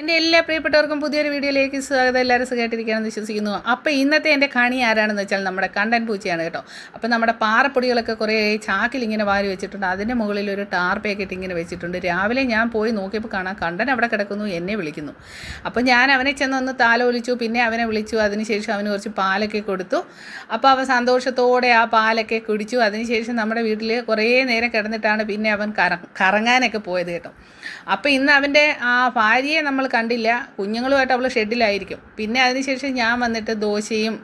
എൻ്റെ എല്ലാ പ്രിയപ്പെട്ടവർക്കും പുതിയൊരു വീഡിയോയിലേക്ക് സ്വാഗതം. എല്ലാവരും സുഖമായിട്ടിരിക്കുകയാണെന്ന് വിശ്വസിക്കുന്നു. അപ്പോൾ ഇന്നത്തെ എൻ്റെ കണി ആരാണെന്ന് വെച്ചാൽ നമ്മുടെ കണ്ടൻ പൂച്ചയാണ് കേട്ടോ. അപ്പോൾ നമ്മുടെ പാറപ്പൊടികളൊക്കെ കുറേ ചാക്കിൽ ഇങ്ങനെ വാരി വെച്ചിട്ടുണ്ട്. അതിൻ്റെ മുകളിൽ ഒരു ടാർ പാക്കറ്റ് ഇങ്ങനെ വെച്ചിട്ടുണ്ട്. രാവിലെ ഞാൻ പോയി നോക്കിയപ്പോൾ കാണാം കണ്ടൻ അവിടെ കിടക്കുന്നു, എന്നെ വിളിക്കുന്നു. അപ്പോൾ ഞാൻ അവനെ ചെന്നൊന്ന് താലോലിച്ചു, പിന്നെ അവനെ വിളിച്ചു. അതിനുശേഷം അവന് കുറച്ച് പാലൊക്കെ കൊടുത്തു. അപ്പോൾ അവൻ സന്തോഷത്തോടെ ആ പാലൊക്കെ കുടിച്ചു. അതിനുശേഷം നമ്മുടെ വീട്ടിൽ കുറേ നേരം കിടന്നിട്ടാണ് പിന്നെ അവൻ കറങ്ങാനൊക്കെ പോയത് കേട്ടോ. അപ്പോൾ ഇന്ന് അവൻ്റെ ആ ഭാര്യയെ നമ്മൾ കണ്ടില്ല, കുഞ്ഞുങ്ങളുമായിട്ട് അവൾ ഷെഡിലായിരിക്കും. പിന്നെ അതിനുശേഷം ഞാൻ വന്നിട്ട് ദോശയും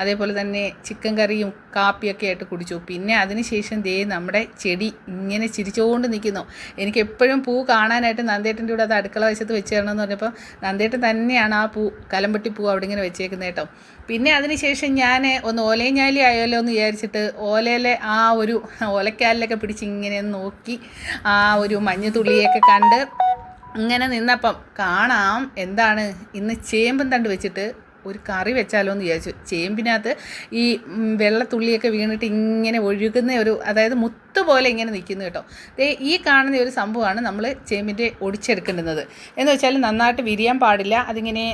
അതേപോലെ തന്നെ ചിക്കൻ കറിയും കാപ്പിയൊക്കെ ആയിട്ട് കുടിച്ചു. പിന്നെ അതിനുശേഷം ദേ നമ്മുടെ ചെടി ഇങ്ങനെ ചിരിച്ചുകൊണ്ട് നിൽക്കുന്നു. എനിക്ക് എപ്പോഴും പൂ കാണാനായിട്ട് നന്ദേട്ടൻ്റെ കൂടെ അത് അടുക്കള വശത്ത് വെച്ച് തരണമെന്ന് പറഞ്ഞപ്പോൾ നന്ദേട്ടൻ തന്നെയാണ് ആ പൂ കലമ്പട്ടി പൂ അവിടെ ഇങ്ങനെ വെച്ചേക്കുന്നത് കേട്ടോ. പിന്നെ അതിനുശേഷം ഞാൻ ഒന്ന് ഓലഞ്ഞാലി ആയാലോ എന്ന് വിചാരിച്ചിട്ട് ഓലയിലെ ആ ഒരു ഓലക്കാലിലൊക്കെ പിടിച്ച് ഇങ്ങനെ നോക്കി ആ ഒരു മഞ്ഞുതുള്ളിയൊക്കെ കണ്ട് ഇങ്ങനെ നിന്നപ്പം കാണാം എന്താണ് ഇന്ന് ചേമ്പും തണ്ട് വെച്ചിട്ട് ഒരു കറി വെച്ചാലോ എന്ന് വിചാരിച്ചു. ചേമ്പിനകത്ത് ഈ വെള്ളത്തുള്ളിയൊക്കെ വീണിട്ട് ഇങ്ങനെ ഒഴുകുന്ന ഒരു, അതായത് മുത്ത് പോലെ ഇങ്ങനെ നിൽക്കുന്നു കേട്ടോ. ഈ കാണുന്ന ഒരു സംഭവമാണ് നമ്മൾ ചേമ്പിൻ്റെ ഒടിച്ചെടുക്കേണ്ടുന്നത്. എന്ന് വെച്ചാൽ നന്നായിട്ട് വിരിയാൻ പാടില്ല, അതിങ്ങനെ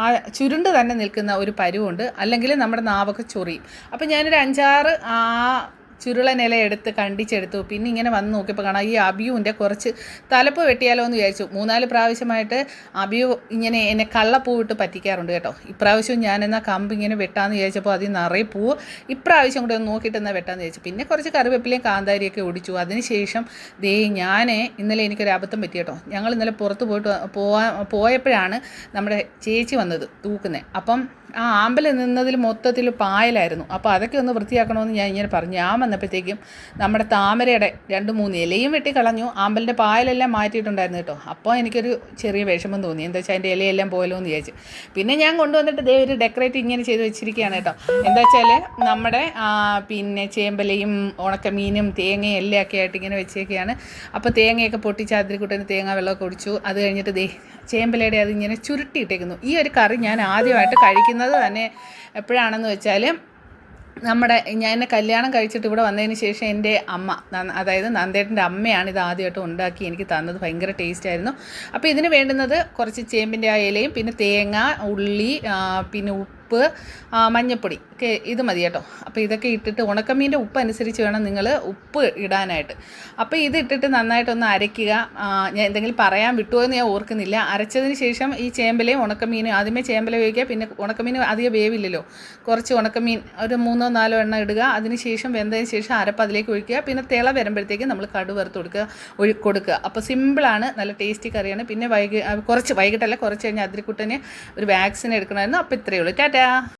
ആ ചുരുണ്ട് തന്നെ നിൽക്കുന്ന ഒരു പരുവുണ്ട്, അല്ലെങ്കിൽ നമ്മുടെ നാവൊക്കെ ചൊറിയും. അപ്പം ഞാനൊരു 5-6 ചുരുളനില എടുത്ത് കണ്ടിച്ചെടുത്തു. പിന്നെ ഇങ്ങനെ വന്ന് നോക്കിയപ്പോൾ കാണാം ഈ അബിയുവിൻ്റെ കുറച്ച് തലപ്പ് വെട്ടിയാലോ എന്ന് വിചാരിച്ചു. 3-4 പ്രാവശ്യമായിട്ട് അബിയു ഇങ്ങനെ എന്നെ കള്ളപ്പൂ ഇട്ട് പറ്റിക്കാറുണ്ട് കേട്ടോ. ഇപ്രാവശ്യം ഞാനെന്നാൽ കമ്പ് ഇങ്ങനെ വെട്ടാമെന്ന് വിചാരിച്ചപ്പോൾ അതിൽ നിറയെ പൂവ്. ഇപ്രാവശ്യം കൂടെ ഒന്ന് നോക്കിയിട്ട് എന്നാൽ വെട്ടാമെന്ന് വിചാരിച്ചു. പിന്നെ കുറച്ച് കറിവേപ്പിലയും കാന്താരിയൊക്കെ ഒടിച്ചു. അതിനുശേഷം ഞാൻ ഇന്നലെ എനിക്കൊരു അബദ്ധം പറ്റി കേട്ടോ. ഞങ്ങൾ ഇന്നലെ പുറത്ത് പോയപ്പോഴാണ് നമ്മുടെ ചേച്ചി വന്നത് തൂക്കുന്നത്. അപ്പം ആ ആമ്പൽ നിന്നതിൽ മൊത്തത്തിൽ പായലായിരുന്നു. അപ്പോൾ അതൊക്കെ ഒന്ന് വൃത്തിയാക്കണമെന്ന് ഞാൻ ഇങ്ങനെ പറഞ്ഞു. ഞാൻ വന്നപ്പോഴത്തേക്കും നമ്മുടെ താമരയുടെ 2-3 ഇലയും വെട്ടിക്കളഞ്ഞു, ആമ്പലിൻ്റെ പായലെല്ലാം മാറ്റിയിട്ടുണ്ടായിരുന്നു കേട്ടോ. അപ്പോൾ എനിക്കൊരു ചെറിയ വിഷമം തോന്നി. എന്താ വെച്ചാൽ അതിൻ്റെ ഇലയെല്ലാം പോയല്ലോ എന്ന് വിചാരിച്ചു. പിന്നെ ഞാൻ കൊണ്ടുവന്നിട്ട് ദേ ഒരു ഡെക്കറേറ്റ് ഇങ്ങനെ ചെയ്ത് വെച്ചിരിക്കുകയാണ് കേട്ടോ. എന്താ വെച്ചാൽ നമ്മുടെ പിന്നെ ചേമ്പലയും ഉണക്കമീനും തേങ്ങയും എല്ലാം ഒക്കെ ആയിട്ട് ഇങ്ങനെ വെച്ചേക്കുകയാണ്. അപ്പോൾ തേങ്ങയൊക്കെ പൊട്ടിച്ച് അതിരിക്കൂട്ടന് തേങ്ങ വെള്ളമൊക്കെ ഒടിച്ചു. അത് കഴിഞ്ഞിട്ട് ദേ ചേമ്പലയുടെ അതിങ്ങനെ ചുരുട്ടിയിട്ടേക്കുന്നു. ഈ ഒരു കറി ഞാൻ ആദ്യമായിട്ട് കഴിക്കുന്നത് തന്നെ എപ്പോഴാണെന്ന് വെച്ചാൽ ഞാൻ എന്നെ കല്യാണം കഴിച്ചിട്ട് ഇവിടെ വന്നതിന് ശേഷം എൻ്റെ അമ്മ, അതായത് നന്ദേട്ടൻ്റെ അമ്മയാണ് ഇത് ആദ്യമായിട്ട് ഉണ്ടാക്കി എനിക്ക് തന്നത്. ഭയങ്കര ടേസ്റ്റായിരുന്നു. അപ്പോൾ ഇതിന് വേണ്ടുന്നത് കുറച്ച് ചേമ്പിൻ്റെ ആ ഇലയും പിന്നെ തേങ്ങ, ഉള്ളി, പിന്നെ ഉപ്പ്, മഞ്ഞൾപ്പൊടി ഒക്കെ ഇത് മതി കേട്ടോ. അപ്പോൾ ഇതൊക്കെ ഇട്ടിട്ട് ഉണക്കമീൻ്റെ ഉപ്പ് അനുസരിച്ച് വേണം നിങ്ങൾ ഉപ്പ് ഇടാനായിട്ട്. അപ്പോൾ ഇത് ഇട്ടിട്ട് നന്നായിട്ടൊന്ന് അരയ്ക്കുക. ഞാൻ എന്തെങ്കിലും പറയാൻ വിട്ടുപോയെന്ന് ഞാൻ ഓർക്കുന്നില്ല. അരച്ചതിന് ശേഷം ഈ ചേമ്പലയും ഉണക്കമീനും, ആദ്യമേ ചേമ്പല വേവിക്കുക, പിന്നെ ഉണക്കമീൻ അധികം വേവില്ലല്ലോ, കുറച്ച് ഉണക്കമീൻ ഒരു 3-4 എണ്ണം ഇടുക. അതിന് ശേഷം വെന്തതിന് ശേഷം അരപ്പ് അതിലേക്ക് ഒഴിക്കുക. പിന്നെ തിള വരുമ്പോഴത്തേക്കും നമ്മൾ കടുക് വറുത്ത് കൊടുക്കുക. അപ്പോൾ സിമ്പിളാണ്, നല്ല ടേസ്റ്റി കറിയാണ്. പിന്നെ വൈകിട്ടല്ല, കുറച്ച് കഴിഞ്ഞ് അതിരിക്കുട്ടന് ഒരു വാക്സിൻ എടുക്കണമായിരുന്നു. അപ്പോൾ ഇത്രയേ ഉള്ളൂ. ടാറ്റാ.